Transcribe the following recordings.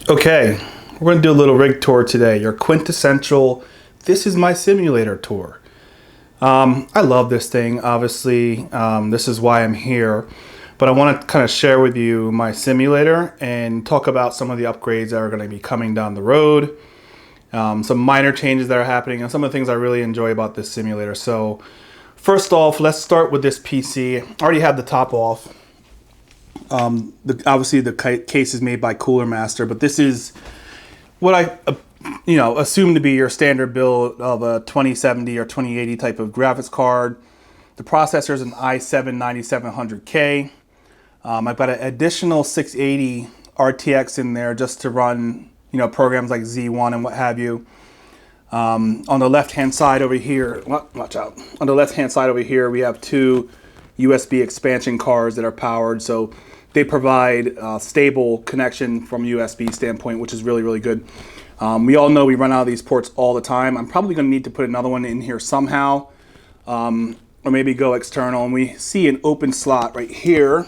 Okay, we're going to do a little rig tour today. Your quintessential, this is my simulator tour. I love this thing, obviously. This is why I'm here. But I want to kind of share with you my simulator and talk about some of the upgrades that are going to be coming down the road. Some minor changes that are happening and some of the things I really enjoy about this simulator. So first off, let's start with this PC. I already have the top off. Obviously the case is made by Cooler Master, but this is what I assume to be your standard build of a 2070 or 2080 type of graphics card. The processor is an i7-9700K. I've got an additional 680 RTX in there just to run programs like Z1 and what have you. On the left hand side over here, watch out. On the left hand side over here, we have two USB expansion cards that are powered, so they provide stable connection from a USB standpoint, which is really, really good. We all know we run out of these ports all the time. I'm probably going to need to put another one in here somehow, or maybe go external. And we see an open slot right here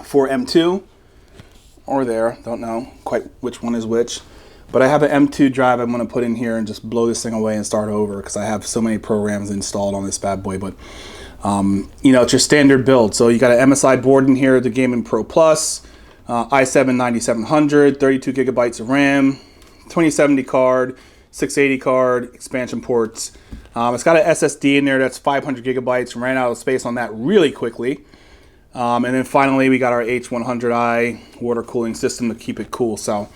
for M2, or there, don't know quite which one is which. But I have an M2 drive I'm going to put in here and just blow this thing away and start over because I have so many programs installed on this bad boy. But it's your standard build. So you got an MSI board in here, the Gaming Pro Plus, i7-9700, 32 gigabytes of RAM, 2070 card, 680 card, expansion ports. It's got an SSD in there that's 500 gigabytes. Ran out of space on that really quickly. And then finally we got our H100i water cooling system to keep it cool. So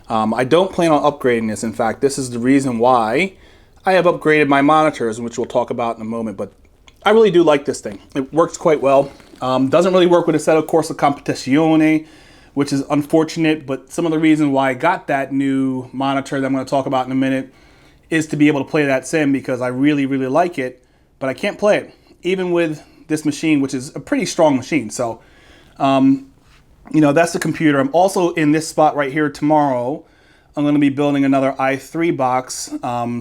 I don't plan on upgrading this. In fact, this is the reason why I have upgraded my monitors, which we'll talk about in a moment. But I really do like this thing. It works quite well. Doesn't really work with Assetto Corsa Competizione, which is unfortunate, but some of the reason why I got that new monitor that I'm going to talk about in a minute is to be able to play that sim because I really, really like it, but I can't play it, even with this machine, which is a pretty strong machine. So, that's the computer. I'm also in this spot right here tomorrow. I'm going to be building another i3 box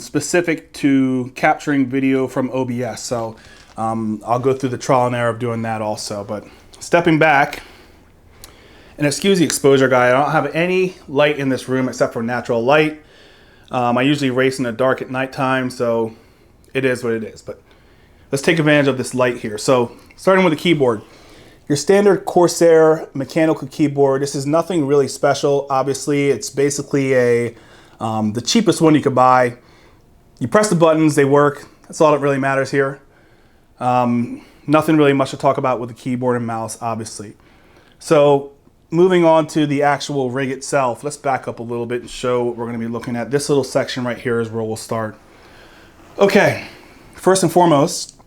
specific to capturing video from OBS. So I'll go through the trial and error of doing that also. But stepping back, and excuse the exposure guy, I don't have any light in this room except for natural light. I usually race in the dark at nighttime, so it is what it is. But let's take advantage of this light here. So starting with the keyboard. Your standard Corsair mechanical keyboard. This is nothing really special. Obviously, it's basically the cheapest one you could buy. You press the buttons, they work. That's all that really matters here. Nothing really much to talk about with the keyboard and mouse, obviously. So moving on to the actual rig itself, let's back up a little bit and show what we're going to be looking at. This little section right here is where we'll start. Okay, first and foremost,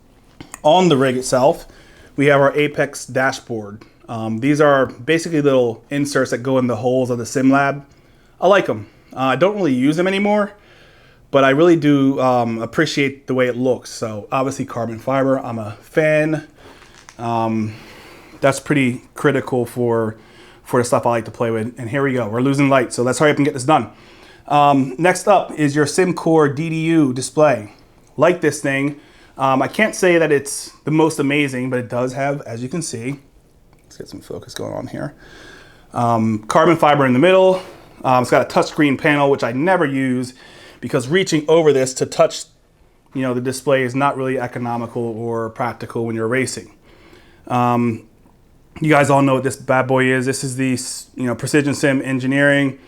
on the rig itself, we have our Apex dashboard. These are basically little inserts that go in the holes of the SimLab. I like them. I don't really use them anymore, but I really do appreciate the way it looks. So obviously carbon fiber, I'm a fan. That's pretty critical for the stuff I like to play with. And here we go, we're losing light, so let's hurry up and get this done. Next up is your SimCore DDU display. Like this thing. I can't say that it's the most amazing, but it does have, as you can see, let's get some focus going on here, carbon fiber in the middle. It's got a touchscreen panel, which I never use because reaching over this to touch the display is not really economical or practical when you're racing. You guys all know what this bad boy is. This is the Precision Sim Engineering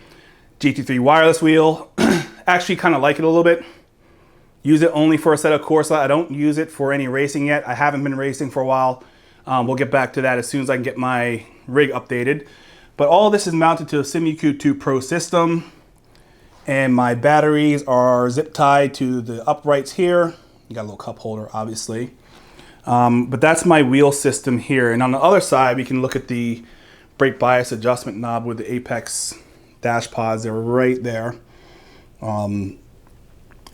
GT3 wireless wheel. Actually kind of like it a little bit. Use it only for Assetto Corsa. I don't use it for any racing yet. I haven't been racing for a while. We'll get back to that as soon as I can get my rig updated. But all of this is mounted to a SimUQ 2 Pro system. And my batteries are zip tied to the uprights here. You got a little cup holder, obviously. But that's my wheel system here. And on the other side, we can look at the brake bias adjustment knob with the Apex dash pods. They're right there.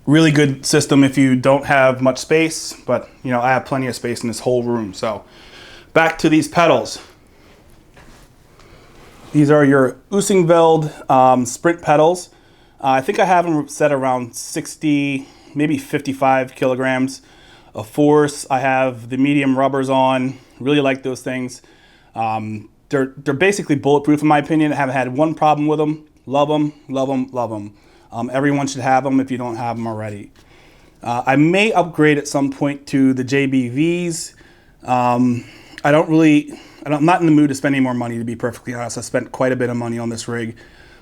Really good system if you don't have much space, but I have plenty of space in this whole room. So back to these pedals. These are your Usingveld sprint pedals. I think I have them set around 60, maybe 55 kilograms of force. I have the medium rubbers on. Really like those things. They're basically bulletproof in my opinion. I haven't had one problem with them. Love them, love them, love them. Everyone should have them if you don't have them already. I may upgrade at some point to the JBVs. I'm not in the mood to spend any more money, to be perfectly honest. I spent quite a bit of money on this rig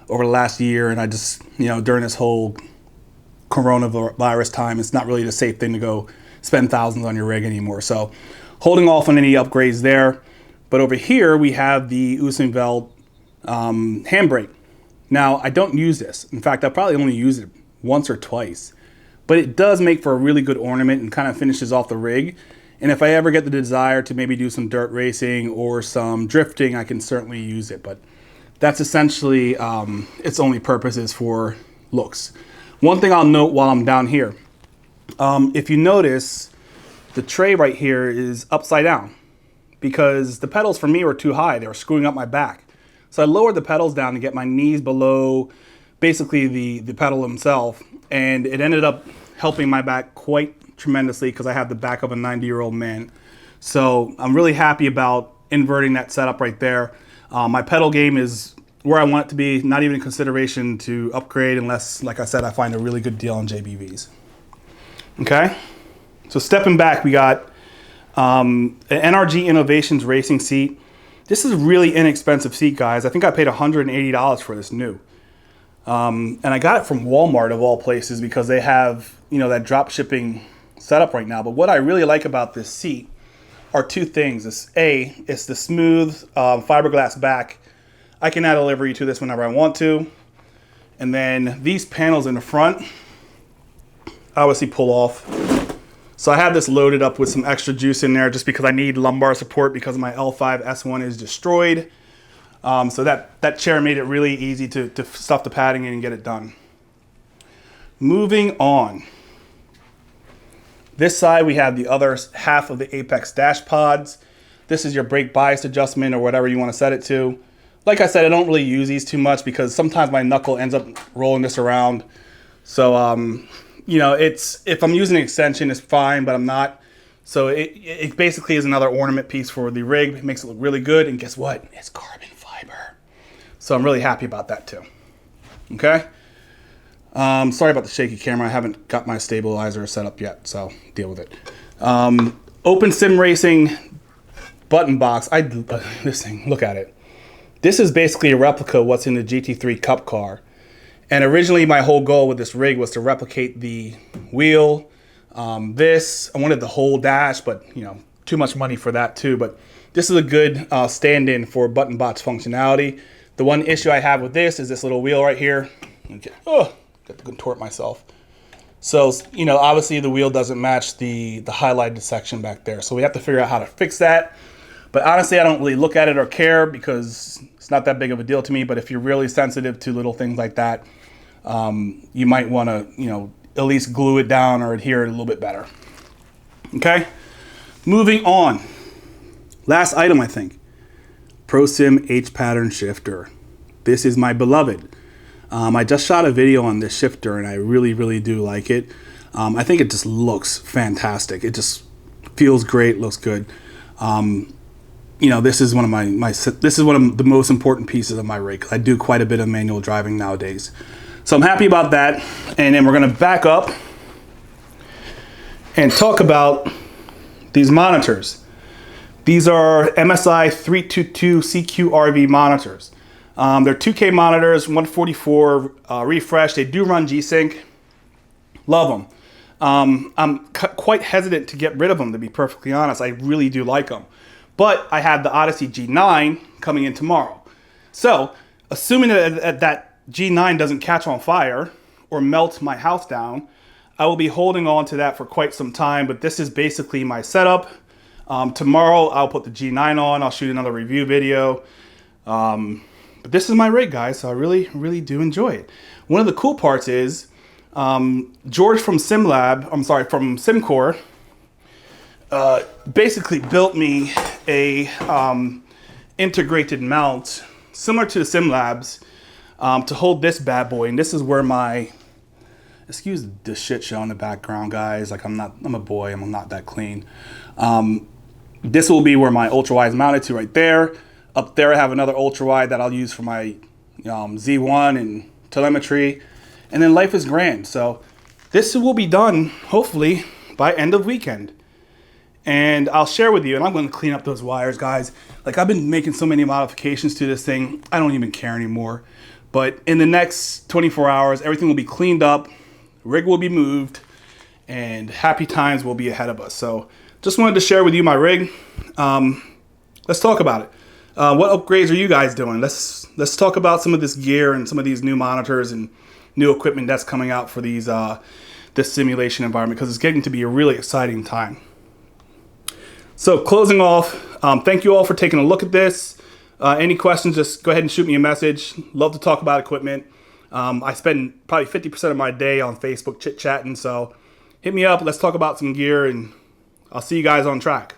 over the last year, and I just, during this whole coronavirus time, it's not really the safe thing to go spend thousands on your rig anymore. So holding off on any upgrades there. But over here, we have the Usingveld handbrake. Now, I don't use this. In fact, I probably only use it once or twice. But it does make for a really good ornament and kind of finishes off the rig. And if I ever get the desire to maybe do some dirt racing or some drifting, I can certainly use it. But that's essentially its only purpose is for looks. One thing I'll note while I'm down here, if you notice, the tray right here is upside down because the pedals for me were too high. They were screwing up my back. So I lowered the pedals down to get my knees below basically the pedal himself. And it ended up helping my back quite tremendously because I have the back of a 90-year-old man. So I'm really happy about inverting that setup right there. My pedal game is where I want it to be, not even in consideration to upgrade unless, like I said, I find a really good deal on JBVs. Okay, so stepping back, we got an NRG Innovations racing seat. This is a really inexpensive seat, guys. I think I paid $180 for this new. And I got it from Walmart of all places because they have, that drop shipping setup right now. But what I really like about this seat are two things. It's the smooth fiberglass back. I can add a livery to this whenever I want to. And then these panels in the front, I obviously pull off. So I have this loaded up with some extra juice in there just because I need lumbar support because my L5 S1 is destroyed. So that chair made it really easy to stuff the padding in and get it done. Moving on. This side we have the other half of the Apex dash pods. This is your brake bias adjustment or whatever you want to set it to. Like I said, I don't really use these too much because sometimes my knuckle ends up rolling this around. So, if I'm using an extension, it's fine, but I'm not. So it basically is another ornament piece for the rig. It makes it look really good. And guess what? It's carbon fiber. So I'm really happy about that too. Okay. Sorry about the shaky camera. I haven't got my stabilizer set up yet, so deal with it. Open Sim Racing button box. This thing, look at it. This is basically a replica of what's in the GT3 Cup car. And originally my whole goal with this rig was to replicate the wheel. I wanted the whole dash, but too much money for that too. But this is a good stand-in for button box functionality. The one issue I have with this is this little wheel right here. Got to contort myself. So, obviously the wheel doesn't match the highlighted section back there. So we have to figure out how to fix that. But honestly, I don't really look at it or care because it's not that big of a deal to me. But if you're really sensitive to little things like that, you might want to, at least glue it down or adhere it a little bit better. Okay, moving on. Last item, I think. ProSim H pattern shifter. This is my beloved. I just shot a video on this shifter and I really, really do like it. I think it just looks fantastic. It just feels great, looks good. This is one of this is one of the most important pieces of my rig. I do quite a bit of manual driving nowadays. So I'm happy about that. And then we're going to back up and talk about these monitors. These are MSI 322 CQ-RV monitors. They're 2K monitors, 144 refresh. They do run G-Sync. Love them. I'm quite hesitant to get rid of them, to be perfectly honest. I really do like them. But I have the Odyssey G9 coming in tomorrow. So, assuming that G9 doesn't catch on fire or melt my house down, I will be holding on to that for quite some time. But this is basically my setup. Tomorrow, I'll put the G9 on. I'll shoot another review video. But this is my rig, guys, so I really, really do enjoy it. One of the cool parts is George from SimCore, basically built me a integrated mount similar to the SimLabs to hold this bad boy. And this is where excuse the shit show in the background, guys. Like I'm a boy, I'm not that clean. This will be where my ultra wide is mounted to right there. Up there I have another ultra wide that I'll use for my Z1 and telemetry. And then life is grand. So this will be done hopefully by end of weekend. And I'll share with you, and I'm going to clean up those wires, guys. Like, I've been making so many modifications to this thing, I don't even care anymore. But in the next 24 hours, everything will be cleaned up, rig will be moved, and happy times will be ahead of us. So just wanted to share with you my rig. Let's talk about it. What upgrades are you guys doing? Let's talk about some of this gear and some of these new monitors and new equipment that's coming out for these this simulation environment, because it's getting to be a really exciting time. So closing off, thank you all for taking a look at this. Any questions, just go ahead and shoot me a message. Love to talk about equipment. I spend probably 50% of my day on Facebook chit-chatting, so hit me up. Let's talk about some gear, and I'll see you guys on track.